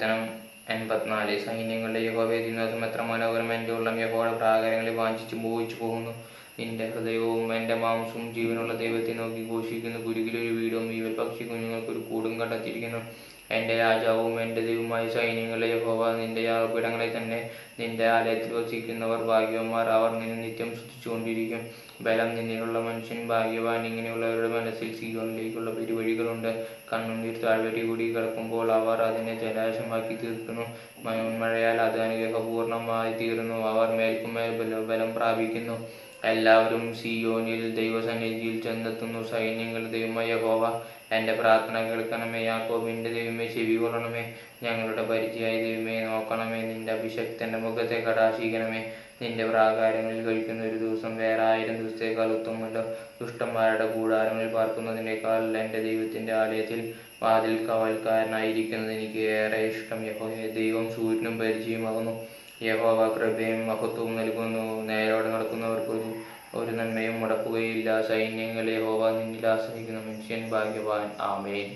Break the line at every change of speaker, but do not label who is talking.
സങ്കീർത്തനം 84. സൈന്യങ്ങളുടെ യഹോവേ, ദിനോസം എത്ര മനോഹരം! എൻ്റെ ഉള്ളം യഹോവയുടെ പ്രാകാരങ്ങളിൽ വാഞ്ചിച്ച് മോഹിച്ചു പോകുന്നു. നിന്റെ ഹൃദയവും എൻ്റെ മാംസവും ജീവനുള്ള ദൈവത്തെ നോക്കി ഘോഷിക്കുന്നു. കുരുകിലൊരു വീടും ഈവൽ പക്ഷി കുഞ്ഞുങ്ങൾക്കൊരു കൂടും കണ്ടെത്തിയിരിക്കുന്നു. എൻ്റെ രാജാവും എൻ്റെ ദൈവമായ സൈന്യങ്ങളുടെ യഹോവ, നിന്റെ യാഗപീഠങ്ങളിൽ തന്നെ നിന്റെ ആലയത്തിൽ വസിക്കുന്നവർ ഭാഗ്യവാന്മാർ. അവർ നിന്നെ നിത്യം സ്തുതിച്ചുകൊണ്ടിരിക്കും. ബലം നിന്നിലുള്ള മനുഷ്യൻ ഭാഗ്യവാൻ. ഇങ്ങനെയുള്ളവരുടെ മനസ്സിൽ സീയോനിലേക്കുള്ള പെരുവഴികളുണ്ട്. കണ്ണുനീർ താഴ്വര കൂടി കിടക്കുമ്പോൾ അവർ അതിനെ ജലാശയമാക്കി തീർക്കുന്നു. മഴയാൽ അത് അനുഗ്രഹപൂർണമായി തീർന്നു. അവർ മേൽക്കുമേൽ ബലം പ്രാപിക്കുന്നു. എല്ലാവരും സീയോനിൽ ദൈവസന്നിധിയിൽ ചെന്നെത്തുന്നു. സൈന്യങ്ങളുടെ ദൈവമായ യഹോവ, എൻ്റെ പ്രാർത്ഥന കേൾക്കണമേ. യാക്കോബിൻ്റെ ദൈവമേ, ചെവി കൊള്ളണമേ. ഞങ്ങളുടെ പരിചയായ ദൈവമേ, നോക്കണമേ. നിന്റെ അഭിഷക്തൻ്റെ മുഖത്തെ കടാക്ഷിക്കണമേ. നിന്റെ പ്രാകാരങ്ങളിൽ കഴിക്കുന്ന ഒരു ദിവസം വേറെ 1000 ദിവസത്തേക്കാൾ ഉത്തമമല്ലോ. ദുഷ്ടന്മാരുടെ കൂടാരങ്ങളിൽ പാർക്കുന്നതിനേക്കാൾ എൻ്റെ ദൈവത്തിൻ്റെ ആലയത്തിൽ വാതിൽ കാവൽക്കാരനായിരിക്കുന്നത് എനിക്ക് ഏറെ ഇഷ്ടം. യഹോവേ, ദൈവം സൂര്യനും പരിചയമാകുന്നു. യഹോവ കൃപയും മഹത്വവും നൽകുന്നു. നേരോടെ നടക്കുന്നവർക്ക് ഒരു നന്മയും മുടക്കുകയില്ല. സൈന്യങ്ങളെ യഹോവ, നിന്നിൽ ആശ്രയിക്കുന്ന മനുഷ്യൻ ഭാഗ്യവാൻ. ആമേൻ.